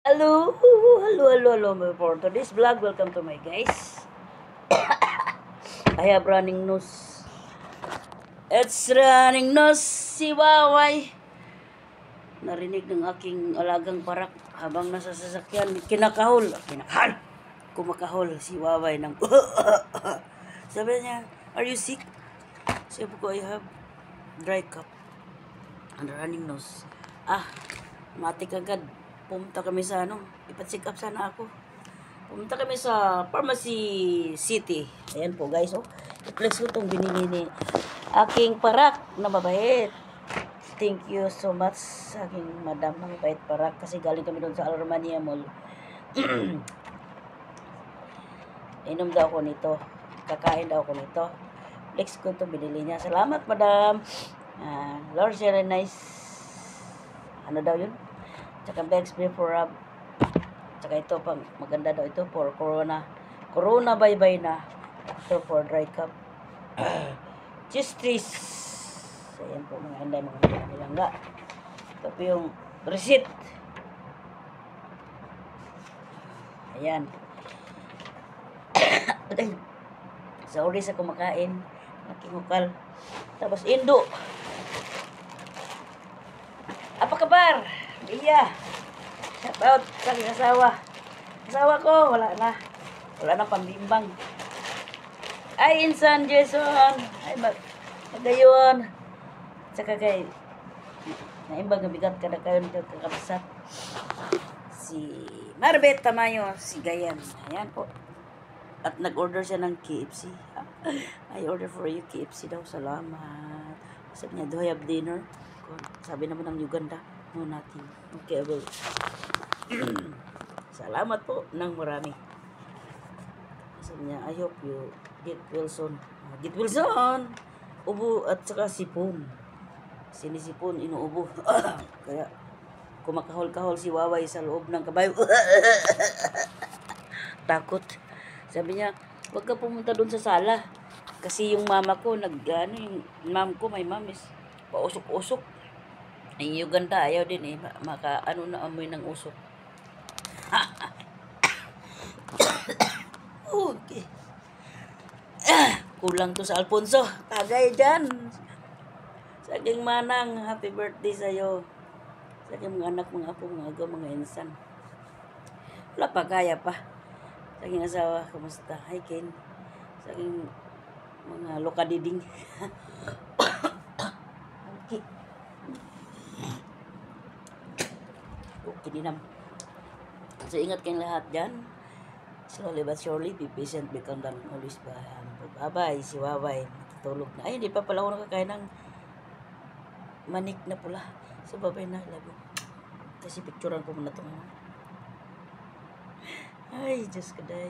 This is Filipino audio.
Hello, hello, for today's vlog. Welcome to my guys. I have running nose. It's running nose si Waway. Narinig ng aking alagang parak habang nasa sasakyan. Kinakahol. Kumakahol si Waway ng sabi niya, are you sick? Sabi ko, I have dry cough and running nose. Matik agad. Pumunta kami sa ipa-check up sana ako. Pumunta kami sa Pharmacy City. Ayan po guys, i-flex ko itong binili ni aking parak na mabait. Thank you so much sa aking madam na mabait parak kasi galing kami doon sa Alromania Mall. Inom daw ako nito. Kakain daw ako nito. Flex ko itong binili niya. Salamat madam. Lord, very nice. Ano daw yun? Tsaka bags for rub. Tsaka ito pang maganda daw ito for corona. Corona bye-bye na. Ito for dry cup. Cheese trees. Ayan po mga inday, mga nilangga. Ito po yung receipt. Ayan. Sorry sa kumakain. Nakingukal. Tapos indo. Apa kabar? Iya. Shout out sa aking asawa. Asawa ko, wala na. Wala na pambimbang. Ay, insan, Jason. Ay, magayon. Tsaka kay, naimbang bigat ka na kayo nito kakabasat. Si Marbet Tamayo, si Gayan. Ayan po. At nag-order siya ng KFC. I order for you KFC daw. Salamat. Sabi niya, do I have dinner? Sabi naman ng Uganda, no, nothing. Okay, well. Salamat po ng marami. Sabi niya, I hope you get well soon. Get well soon! Ubo at saka sipon. Sinisipon, inuubo. Kaya, kumakahol-kahol si Waway sa loob ng kabayo. Takot. Sabi niya, huwag ka pumunta doon sa sala. Kasi yung mama ko, yung mom ko, my mom is pausok-usok. Ang Uganda, ayaw din na amoy ng usok. Okay. Kulang to sa Alfonso. Tagay dyan. Sa aking manang, happy birthday sa'yo. Sa aking mga anak, mga apo, mga agaw, mga insan. Wala pa, kaya pa. Sa aking asawa, kamusta? Hi, Ken. Sa aking mga lokadiding. Okay. Okay din naman. So, ingat kayong lahat dyan. Slowly but surely, be patient, be calm down, always be humble. Bye-bye, si Waway. Matutulog na. Ay, hindi pa pala ako nakakain ng manik na pula. So, bye-bye na. Love you. Kasi picturean ko muna ito. Ay, Diyos ka day.